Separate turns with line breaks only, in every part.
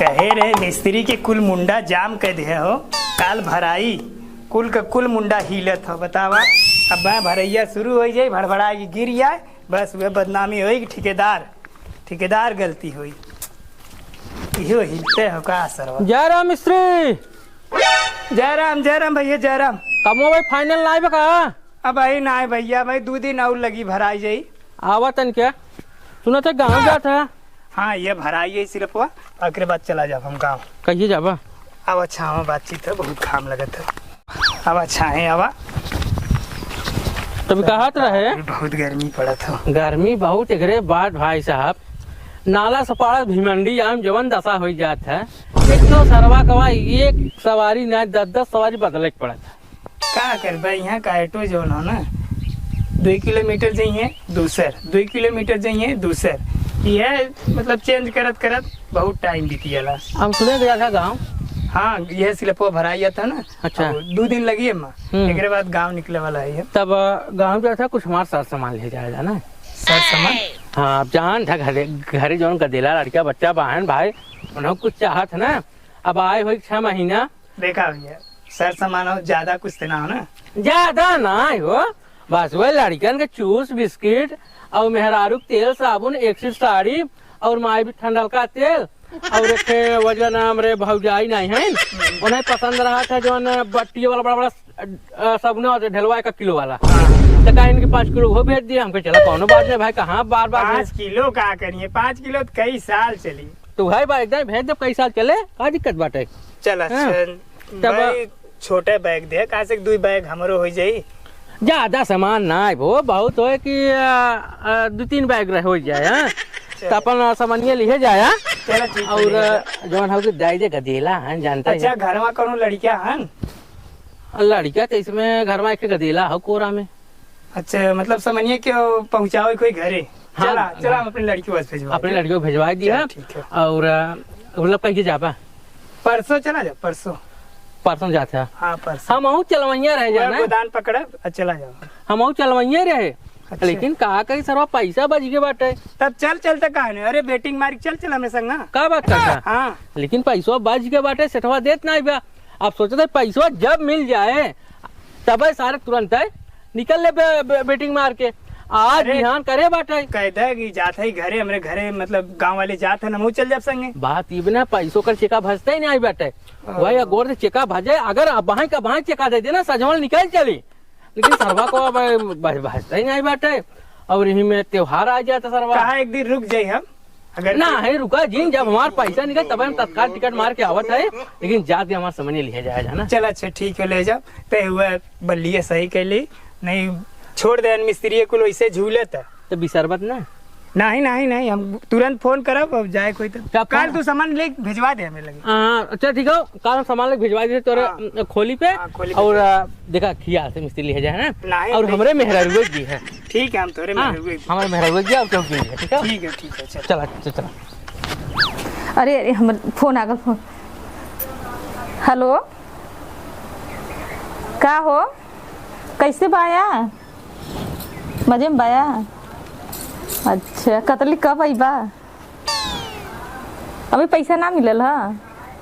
कहे रहे मिस्त्री के कुल मुंडा जाम कर दे हो, काल भराई कुल का कुल मुंडा हिलत हो। बतावा अब मैं भरैया शुरू हो जाए, भड़बड़ा के गिर जाए, बस वह बदनामी होई कि ठेकेदार गलती हुई। इहो हिलते हो का असर।
जय राम मिस्त्री।
जय राम भैया जय राम।
कमो भाई फाइनल ना बका?
अब भाई ना भैया भाई 2 दिन और लगी भराई जाई।
आवा तन क्या सुना था गाँव जाता है?
हाँ ये भराई है सिर्फ हुआ, अगले बाद चला जाओ हम गाँव।
कहिए जाबा।
अब अच्छा हम बातचीत है, बहुत काम लगत है। अब अच्छा है आवा।
तभी कहत रहे
बहुत गर्मी पड़ा था।
गर्मी बहुत एकरे बाद भाई साहब नाला सपाड़ा भिमंडी आम जवन दशा हो जात है। एक तो सरवा कवा एक सवारी ना 10 सवारी बदले पड़ा था।
क्या कर भाई यहाँ का ऑटो जो हो ना 2 किलोमीटर जाइए दूसर, 2 किलोमीटर जाइए दूसर, यह मतलब चेंज करत बहुत टाइम बीतियला।
हम सुने गया था गाँव।
हाँ यह सिलपुआ भराइया था ना।
अच्छा
2 दिन लगी है माँ, एक बाद गाँव निकले वाला है।
तब गाँव जो था कुछ हमारा सार सामान ले जाएगा ना।
सर सामान
हाँ जान था घरे जो गदेला लड़का बच्चा बहन भाई उन्होंने कुछ चाहत ना। अब आए हुई 6 महीना।
देखा भैया सर सामान हो ज्यादा कुछ ना हो ना,
ज्यादा ना हो, बस वही लड़कन के चूस बिस्किट और मेहरारू तेल साबुन, एक सी साड़ी और माई भी ठंडल का तेल और एक वजन हमरे भौजाई नहीं है उन्हें पसंद रहा था जो बट्टी वाला बड़ा बड़ा साबुन ढलवा 1 किलो वाला। तो कहा इनके 5 किलो वो भेज दिया। हमको चला कौनो बात नहीं भाई, कहाँ बार
5 किलो का करिए, 5 किलो तो कई साल चली।
तो भाई भाई एकदम भेज दो, कई साल चले, का दिक्कत बाटे।
चल भाई छोटे बैग दे, कहा से 2 बैग हमरो हो जाई।
ज्यादा सामान ना वो बहुत हो कि 2-3 बैग हो जाए। तो अपन सामान्य लिखे जाए। और जौन हो दाई दे गदेला है जानता है।
अच्छा घर में कौन लड़किया है?
लड़किया तो इसमें घर में एक गदेला हो कोरा में।
अच्छा मतलब सामान्य क्यों पहुँचाओ कोई घरे?
हाँ,
चला हम अपनी लड़की बस भेजवा,
अपनी लड़की को भेजवा दिया। और मतलब कहीं जाबा
परसों चला जाओ, परसों
जाते हैं।
हाँ परसों
हम चलवैया रह जाना,
गोदान पकड़ चला जाओ।
हम चलवैया रहे।
अच्छा।
लेकिन कहा कहीं सरवा पैसा बच गए बाटे।
तब चलते कहा नहीं, अरे बेटिंग मार चल हमें संग।
का बात करता?
हाँ
लेकिन पैसा बच गए बाटे, सेठवा देत नहीं बा। आप सोचते पैसा जब मिल जाए तब सारे तुरंत है निकल ले बेटिंग मार के। आज ध्यान करे बाटे
कहता कि जाते ही घरे, हमारे घरे मतलब गांव वाले जाते हैं ना, चल जाए संगे।
बात ये बिना पैसों का चेका भजता ही नहीं बाटे। वही गोर से चेका भजे, अगर बाहें का बाहें चेका दे देना सजमल निकल चली। लेकिन सरवा को भजता ही नहीं बाटे। और यही में त्योहार आ जाता सरवा।
कहा एक दिन रुक जाये हम, अगर
ना है रुका जी, जब हमारा पैसा निकल तब हम तत्काल टिकट मार के आवत है। लेकिन जाते हमारा सामने लिया जाएगा ना।
चल अच्छा ठीक है ले जाओ। तय हुआ बल्लिए सही कर ली, नहीं छोड़ दे मिस्त्री को ऐसे झूले
तो बिसरबत ना।
नहीं हम तुरंत फोन करब। अब जाए कोई तो कल तू सामान ले भेजवा दे हमें लगे।
अच्छा ठीक है, कल सामान ले भिजवा दे तोरे खोली पे। और देखा खिया से मिस्त्री ले जाए ना। और हमारे मेहरारू भी है।
ठीक है हम तोरे
हमारे मेहरारू भी ठीक है।
ठीक है
चला।
अरे हम फोन आ गया। फोन हेलो का हो, कैसे बाया? मजे में बाया? अच्छा कतली कब आई बा? अभी पैसा ना मिलल है?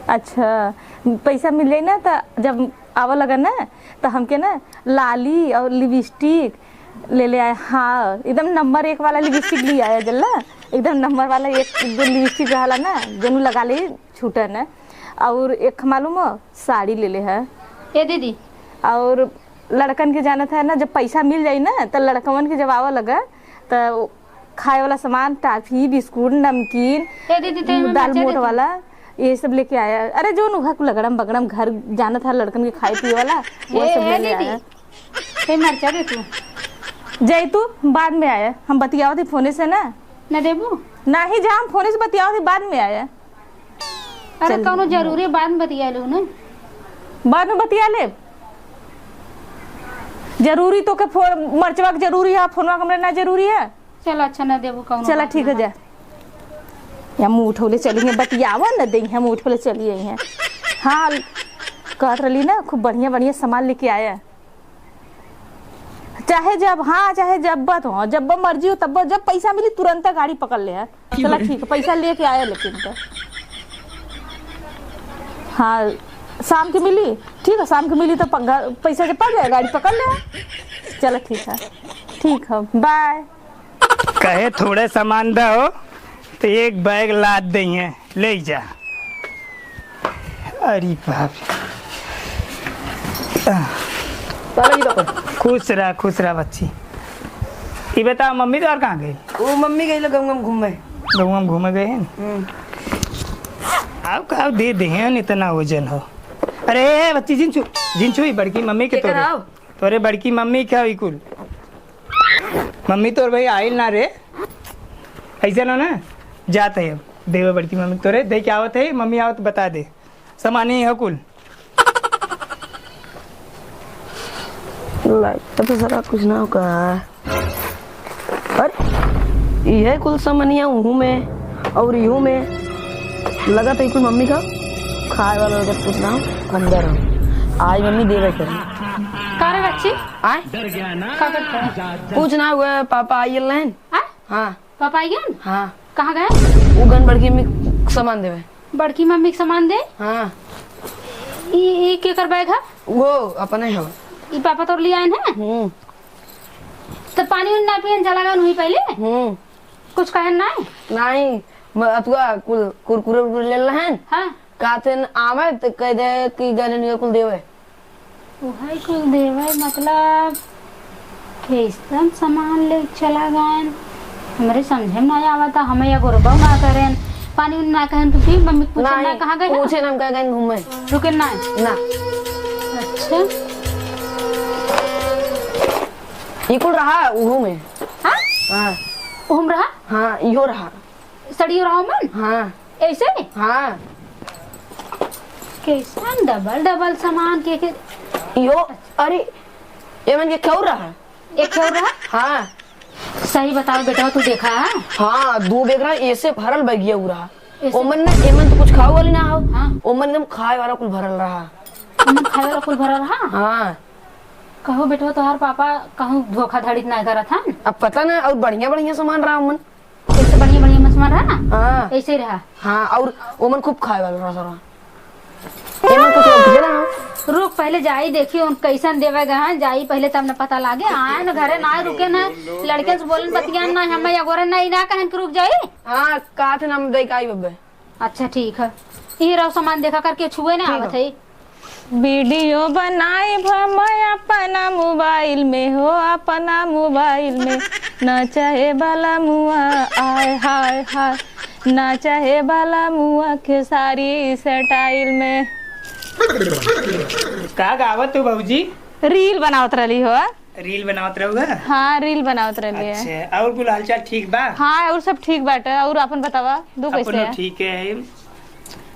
अच्छा पैसा मिल जाए ना तो जब आवा लगा ना तो हमके ना लाली और लिपस्टिक ले आए। हाँ एकदम नंबर 1 वाला लिपस्टिक ले आया जल्ला, एकदम नंबर वाला 1-2 लिपस्टिक रहा ना जो लगा ले छूटा ना। और एक मालूम हो साड़ी ले है
ए दीदी।
और लड़कन के जाना था ना, जब पैसा मिल जाये ना तो लड़कन के जब आवा लगा तो खाए वाला सामान, टॉफी, बिस्कुट, नमकीन, दाल मोट वाला ये सब लेके आया। अरे जो नुहा को लगड़म बगड़म घर जाना था लड़कन के खाए पिए वाला वो सब ले आया।
मरचा दे तू
जय तू बाद में आया, हम बतियाओ थे फोने से ना।
न देबू
ना ही जा, हम फोने से बतियाओ थे बाद में आया।
अरे कौनो जरूरी बात बतिया लू ना,
बाद में बतिया ले। जरूरी तो के मरचवा के जरूरी है, फोनवा हमरे ना जरूरी है।
चल अच्छा न देबू कौनो।
चला ठीक है जा, या मुँह उठौले चलिए बतियावा न दे, मुँह उठौले चलिए हैं। हाँ कहत रही ना खूब बढ़िया बढ़िया सामान लेके आया। चाहे जब जब मर्जी हो तब जब पैसा मिली तुरंत गाड़ी पकड़ ले है। चला ठीक है पैसा लेके आया। लेकिन तो हाँ शाम की मिली, ठीक है शाम की मिली तो पैसा जब पड़ जाए गाड़ी पकड़ ले। चलो ठीक है बाय।
कहे थोड़े सामान दो तो एक बैग लाद देंगे, ले जा। अरे बाप खुश रहा बच्ची। ये बता मम्मी तो और कहाँ गई?
वो मम्मी गई गम घूमे।
गम घूमे गए हैं। आओ दे इतना वजन हो। अरे बच्ची जिंचू ही बड़की मम्मी के तोरे बड़की मम्मी क्या हुई कुल मम्मी तोर भाई आइल ना रे ऐसे ना जाते है देव बड़की मम्मी तोरे दे क्या आवत है मम्मी आवत बता दे सामान ही है कुल।
तो जरा कुछ ना होगा। अरे ये कुल सामानिया हूँ में और यूं में लगा था कुल मम्मी का खाए वाला लगा कुछ ना अंदर आज मम्मी देवे कर
कारे बच्ची
आए
का करते हैं?
कुछ ना हुआ पापा आई लेन।
हाँ?
हाँ
पापा आई गए?
हाँ
कहाँ गए?
वो गन बड़की में सामान देवे।
बड़की मम्मी के सामान दे।
हाँ
ये केकर बैग है?
वो अपने है।
ये पापा तो ले आए हैं। तो पानी उन ना पियन चला गया हुई पहले कुछ कहन ना
नहीं अतुआ कुल कुरकुरे ले लहन।
हाँ
काथे आवे तो कह दे कि गन कुल देवे।
वही कुल देवे मतलब कैसन सामान ले चला गए हमारे समझे में ना आवा था हमें या गोरबा ना करें पानी उन ना कहन तो फिर मम्मी पूछे ना कहाँ गए
पूछे ना कह गए घूमे
रुके ना
ना।
अच्छा
ये कुल रहा उहू में।
हाँ
हाँ
ओम रहा
हाँ यो रहा
सड़ी रहा मन
हाँ
ऐसे
हाँ
कैसन डबल सामान के
यो अरे ये मन के क्यों रहा
एक छोड़ रहा
हाँ
सही बताओ बेटा तू देखा है?
हाँ 2 बैग रहा ऐसे भरल बैगिया रहा
ऐसे?
ओमन ने एमन तो कुछ खाओ वाली ना हो।
हाँ
ओमन ने खाए वाला कुल भरल रहा।
हम खाए वाला कुल भरा रहा
हाँ
कहो बेटा तोहार पापा कहूँ धोखाधड़ी ना करा था
अब पता ना और बढ़िया सामान रहा ओमन।
ऐसे बढ़िया मछमान रहा ना
हाँ
ऐसे ही रहा।
हाँ और ओमन खूब खाए वाला रहा सारा एमन कुछ उठे ना
रुक पहले जाई देखी उन कैसन देवे गए जाई पहले तब न पता लागे आए न घरे ना रुके ना लड़के से बोलन बतियान ना हमें या गोरे ना इना कहन के रुक जाई।
हाँ काथे नाम दे काई बब्बे।
अच्छा ठीक है ये रहो सामान देखा करके छुए ना आवत है।
वीडियो बनाए मैं अपना मोबाइल में हो अपना मोबाइल में न चाहे बाला मुआ आय हाय हाय न चाहे बाला मुआ के सारी स्टाइल में।
का गावत तू बाबूजी?
रील बनावत रही हो।
रील बनावत रहूगा?
हाँ रील बनावत रही है।
अच्छा और कुल हालचाल ठीक बा?
हाँ और सब ठीक बाटे और अपन बतावा दू कैसे
अपनो
है?
ठीक है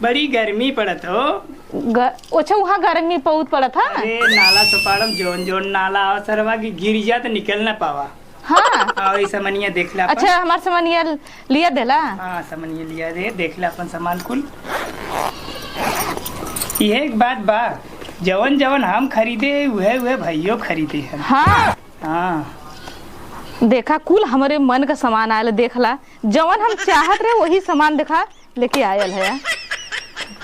बड़ी गर्मी पड़त हो।
अच्छा वहाँ गर्मी बहुत पड़ा था।
अरे नाला सुपाड़म जोन नाला आवा सरवा की गिर जा तो निकल ना पावा।
हाँ
और सामानिया देख ला।
अच्छा हमार सामान लिया देला।
हाँ सामानिया लिया दे देख ला अपन सामान कुल। ये एक बात बा जवन हम खरीदे वह भाइयों खरीदे हैं।
हाँ
हाँ
देखा कुल हमारे मन का सामान आयल देखला जवन हम चाहत रहे वही सामान देखा लेके आयल है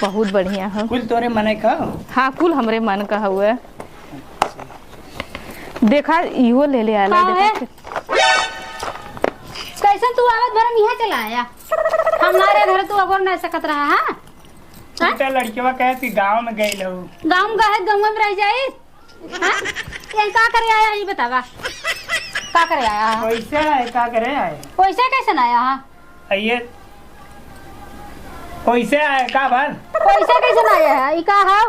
बहुत बढ़िया है।
कुल तोरे मने का?
हाँ कुल हमरे मन का हुआ देखा इहो ले आया देखा।
कैसन तू आवत भरम यहाँ चला आया हमारे घर तू अगोर नहीं सकत रहा है।
छोटा लड़किया कहे कि गांव में गई लो।
गाँव गए गाँव में रह जाए ये का करे आया ये बतावा का करे आया
पैसा है का करे आए
पैसा कैसे आया है
ये पैसे आए का भर
पैसा कैसे आया है ये का है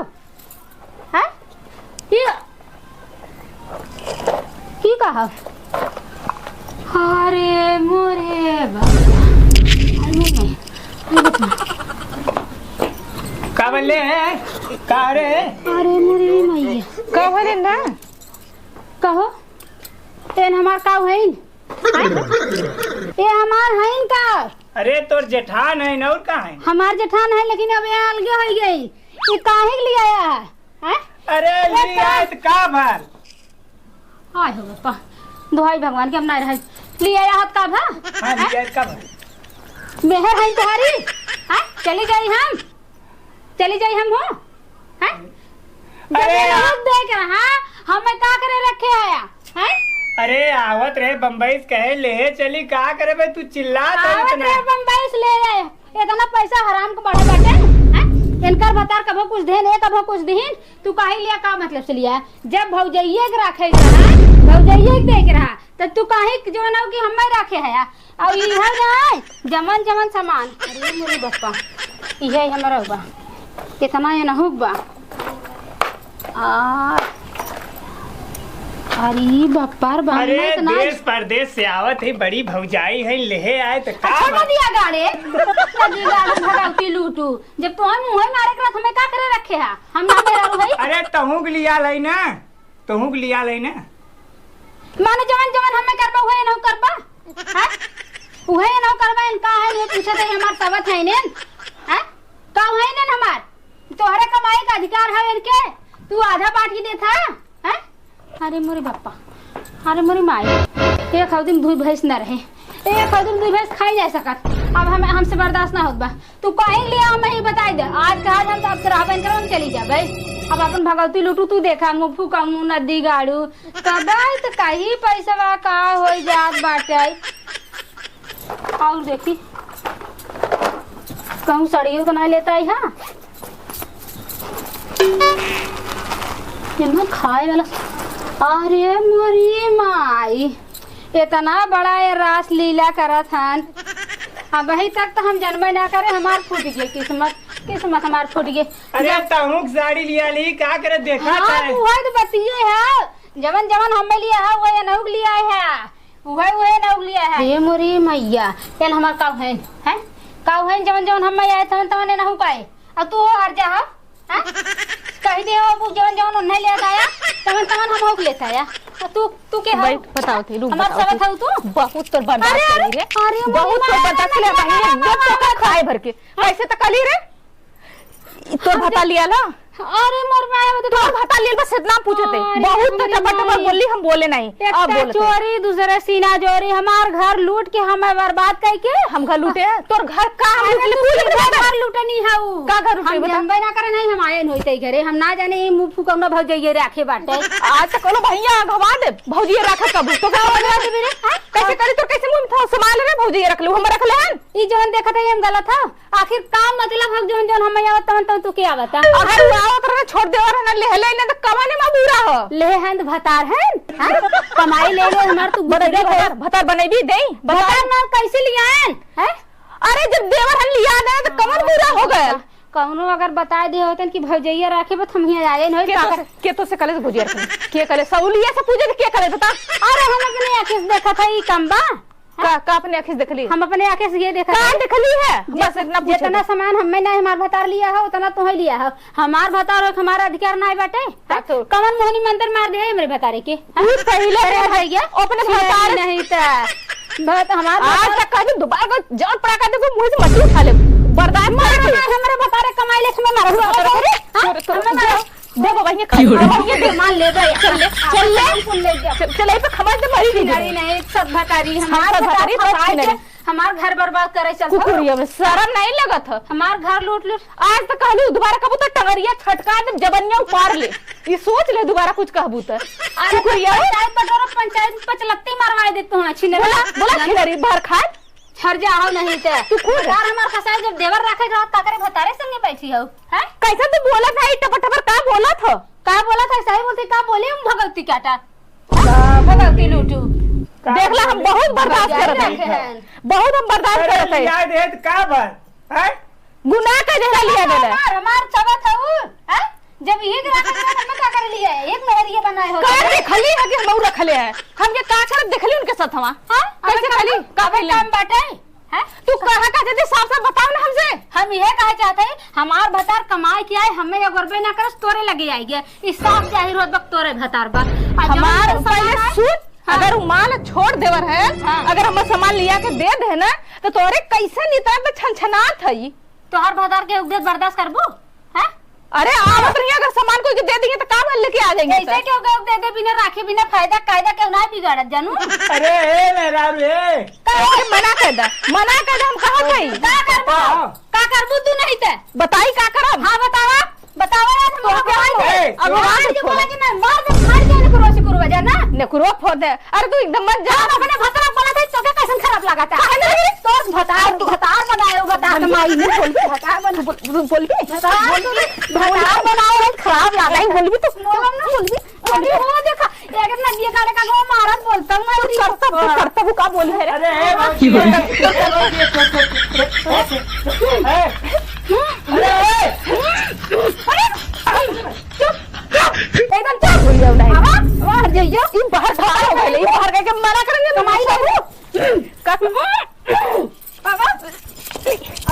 ये का है अरे मोरे
का बोले है का रे
अरे मोरे मैया
का भरे ना
कहो एन हमार का है ये हमार है का।
अरे तोर जेठान है और का है?
हमार जेठान है लेकिन अब यहाँ अलगे हो गई ये काहे के लिए आया है?
अरे लिया तो का भर
आय हो बापा दुहाई भगवान के हम नहीं रहे लिए आया हाथ का भा
हाँ लिया का भर
मेहर है तुम्हारी चली गई हम चली जाई हम हो हैं
अरे
जब देख रहा हमें का करे रखे आया हैं
अरे आवत रहे बम्बई से कहे ले चली का करे भाई तू चिल्ला
आवत
इतना
रे बम्बई से ले आए इतना पैसा हराम को बड़े बाटे हैं इनकर बतार कभो कुछ देन है कभो कुछ दीन तू काहे लिया का मतलब से लिया जब भौजइये के रखे रहा भौजइये के देख रहा तो तू काहे जो ना कि हमें रखे है और इधर जाए जमन जमन सामान अरे मोरे बप्पा इहे हमरा बा कितना ये ना हुबा आ अरे बप्पार
अरे
इतना
देश परदेश से आवत है बड़ी भौजाई है लेहे आए तो का
छोड़ दिया गाड़े लगी गाड़ी भगावती लूटू जब तो हम मुंह मारे के हमें का करे रखे है हम ना मेरा भाई
अरे तहू के लिया लै ना तहू के लिया लै ना
माने जवान जवान हमें करबा हुए ना करबा हैं उहे ना करबा इनका है ये पूछत है हमार सबत है ने हैं का है ने हमार तोहरे कमाई का अधिकार है इनके तू आधा बाटी देता हैं अरे मोरे बापा अरे मोरी माई एक दिन दूध भैंस न रहे एक दिन दूध भैंस खाई जा सकत अब हमें हमसे बर्दाश्त ना होत बा तू कहीं लिया हम ही बताई दे आज कहा हम तो अब से रहबन करम चली जा भाई अब अपन भगवती लूटू तू देखा मुंह फूकाऊ नदी गाड़ू कबाई तो कहीं पैसा का हो जात बाटे और देखी कहूँ सड़ियों तो ना लेता है हाँ खाए वाला अरे मोरी माई इतना बड़ा ये रास लीला करत हन अब वही तक तो हम जन्म ना करे हमार फूट गए किस्मत हमार फूट गए
अरे तहू के साड़ी लिया ली का करे देखा
हाँ वही तो बतिये है जवन जवन हमें लिया है वही नौक लिया है वही नौक लिया है ये मोरी मैया चल हमार काऊ है काऊ है जवन जवन हमें आए तवन तवन नहु पाए अब तू हर जा हैं कह दे वो जवन जवन उन्हें ले आया तवन तवन हम होक लेता आया तू के
भाई बताओ थे रुक
हमार सब था तू
बहुत तो बर्दाश्त करी रे
अरे
बहुत तो बर्दाश्त ले भाई जब तो खाए भर के ऐसे तो कली रे तो भाता लिया ना
अरे मोर माया तो
भाता लिया बस इतना पूछते बहुत तो टपटप बोली हम बोले नहीं अब बोले
चोरी दूसरे सीना चोरी हमार घर लूट के हमें बर्बाद करके
हम घर लूटे तोर घर का
घर लूटनी है
का घर लूटे
हम जानबे ना करे नहीं हम आए होते घरे हम ना जाने मुंह फुकौना भौज जाइए राखे बाटे
आज तक कोनो भैया घवा दे भौजी रखा कब तो कैसे करे तो कैसे मुंह था संभाल रे भौजी रख लू हम रख ले हन
ई जवन देखत है हम गलत है आखिर काम मतलब हम जवन जवन हम आवत तवन तू के आवता
अगर आवत रहे छोड़ दे और ना ले ले ना तो कमाने में बुरा हो
ले हंद भतार है कमाई ले ले हमार तू
बड़े भतार बनेबी दे
भतार ना कैसे लिया है
अरे जब देवर हन लिया ना तो कमर बुरा हो गया
कौनो अगर बता दे होतन कि भौजैया राखे बत हम ही आए नहीं
के तो से कले भौजैया के कले सौलिया से पूछे के करे बता
अरे हम अपने आंखें से देखा था ई कंबा
का अपने आंखें से देखली
हम अपने आंखें से ये देखा
का देखली है बस इतना पूछे
जितना सामान हमें ना हमार भतार लिया है उतना तो लिया है हमार भतार हो हमारा अधिकार ना बाटे कमन मोहनी मंदिर मार दे मेरे भतारे के
पहले रह गया अपने भतार
नहीं था बहुत हमार
आज तक कभी दोबारा को जड़ पड़ा कर दे मुंह से मत उठा ले बर्दाश्त कर
हमारे भतारे कमाई ले हमें मारो
दे बाबा ये खा
मान ले गए
चले पे खबर से मरी
नहीं नहीं सब भतारी हमार भतारी हमार घर बर्बाद करे चल
कुकुरिया में शर्म नहीं लगत है
हमार घर लूट लूट
आज तक कहलू दोबारा कहबू तो टंगरिया छटका दे जबनिया उपार ले ये सोच ले दोबारा कुछ कहबू तो कुकुरिया
पंचायत पचलत्ती मारवा देते हो छिने
बोला खिलरी भर खा
छर जाओ नहीं ते तू खुद यार हमार खसाई जब देवर रखे रहा का करे भतारे संगे बैठी हो हैं
कैसे तू बोला था टपटपर का बोला था
सही बोलती का बोले हम भगवती काटा भगवती लूटू
देख ला हम बहुत बर्दाश्त करत है बहुत हम बर्दाश्त करत है
याद है का बात है
गुनाह का जहरा लिया देला
हमार सबत है हैं जब ये ग्राहक हम का कर लिया है एक मेहरिया बनाए हो
कर देखली है कि हम रखले है हम ये का कर देखली उनके साथ हवा हां कैसे खाली का
काम बाटे हैं
तू कहा का जल्दी साफ साफ बताओ ना हमसे
हम यह कहे चाहते हैं हमार भतार कमाई किया है हमें ये गरबे ना करस तोरे लगे आएगी इस साफ जाहिर होत वक्त तोरे भतार बा
हमार पहले सूट अगर माल छोड़ देवर है अगर हम सामान लिया के दे दे ना तो तोरे कैसे निता पे छनछनात हई
तोहर भतार के उपदेश बर्दाश्त करबो हैं
अरे आवत नहीं अगर सामान कोई दे देंगे तो काम लेके आ जाएंगे
ऐसे क्यों गए दे दे बिना राखे बिना फायदा कायदा क्यों ना बिगाड़त जानू
अरे ए मेरा रे
मना कर दे हम कहां गई
का करबू तू नहीं ते
बताई का करब
हां बता
एकदम मत जा।
अपने भतरा बोला था तो कैसे खराब लगा था तो भतार बनायो भतार माई ने बोल भतार बनाओ खराब लगा ही बोल भी तो अभी वो देखा एक नदी काले का वो महाराज बोलता हूं मैं करता हूं का बोल है
अरे
एकदम चुप हो जाओ नहीं वाह जइयो ई बाहर खड़ा हो गइले, ई बाहर के मना करेंगे तो माई बाबू का बाबा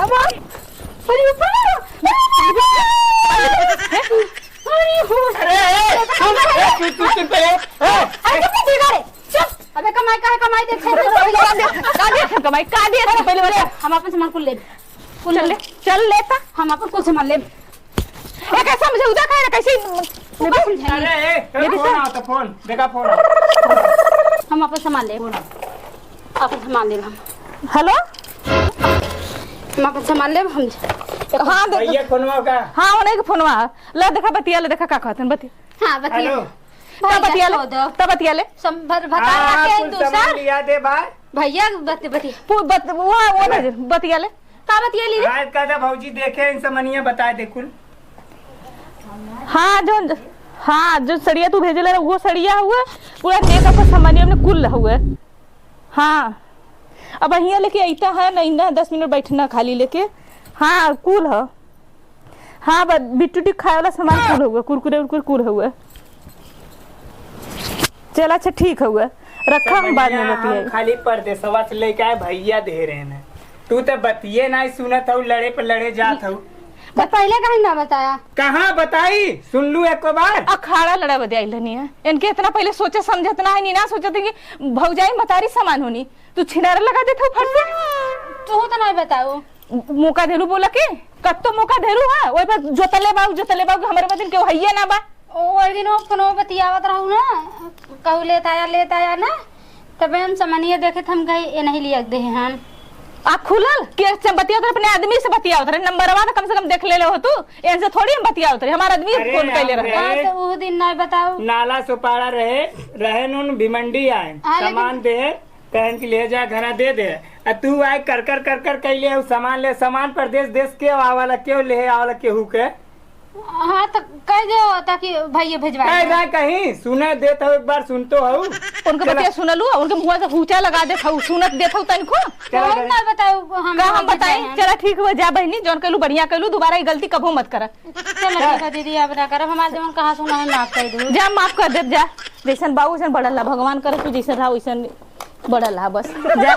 अब अरे ऊपर
अबे कमाई का है कमाई देखे
कमाई का दिया था पहले वाले
हम अपन सामान कुल ले
चल लेता
हम अपन कुल सामान ले
ए कैसा मुझे उदा कह रहा कैसे
अरे फोन आओ तो फोन देखा फोन
हम अपन सामान ले अपन सामान ले हम
हेलो
हम अपन सामान ले हम
हां देख
भैया फोनवा का
हां ओने के फोनवा ले देखा बतिया ले देखा का कहतन बति
हां बतिया
हेलो
तब बतिया ले
संभर बता
हाँ
के
कुल
दूसरा
सामान लिया दे भाई
भैया बतिया
वो बतिया ले
का बतिया ली रे
आज का भौजी देखे इन समनिया बताए दे कुल
हाँ जो सड़िया तू भेजे ला वो सड़िया हुआ पूरा मेकअप का सामान हमने कुल हुआ। हाँ अब यहाँ लेके अइता है नहीं ना 10 मिनट बैठना खाली लेके। हाँ कुल है। हाँ बिट्टू खाए वाला सामान कुल हुआ, कुरकुरे उरकुरे कुल हुआ। चल अच्छा ठीक हुआ, रखा हम बाद में बतिया।
खाली परदेसवा से लेके आए भैया दे रहे हैं, तू तो बतिये नहीं सुनत हो, लड़े पर लड़े जात हो।
तो पहले कहीं ना बताया
कहाँ बताई सुन लू एक बार।
अखाड़ा लड़ा बदे आइल नहीं है इनके इतना पहले सोचे समझत ना है नहीं ना सोचते कि भौजाई मतारी सामान होनी तू छिनारा लगा देता फट से
तू तो नहीं बताओ
मौका धेरू बोला के कत्तो मौका धेरू है ओए पर जोतले बाबू हमारे बदन के हइया ना बा
ओ दिन फोनो बतियावत रहू ना कहू लेता आया ना तबे हम सामानिया देखे हम गए ये नहीं लिया दे हम
आप खुलल के बतिया तो अपने आदमी से बतिया उतरे नंबरवा तो कम से कम देख ले हो तू इनसे थोड़ी हम बतिया उतरे हमारा आदमी फोन कैले रहे
तो वो दिन नहीं बताओ
नाला सुपारा रहे नून भिमंडी आए सामान दे कहन की ले जा घरा दे दे तू आए कर कैले हो सामान ले सामान पर देश के आवाला क्यों ले आवाला केहू के
हाँ तो कह दो ताकि भैया भेजवा
ना कहीं सुने देता हो एक बार सुनतो हो
उनके बतिया सुनलू उनके मुंह से हुचा लगा देत हूं सुनत देत हूं तनको
ना बताओ
हम बताई चला ठीक हुआ जा बहनी जोन कहलू बढ़िया कहलू दोबारा ये गलती कबो मत कर
चलो दीदी अब ना कर हमारे जमन कहाँ सुना है माफ कर दो
जा माफ कर दे जा जैसन बाबू वैसन बढ़ल भगवान करे तू जैसन रहा वैसन बढ़ल बस जा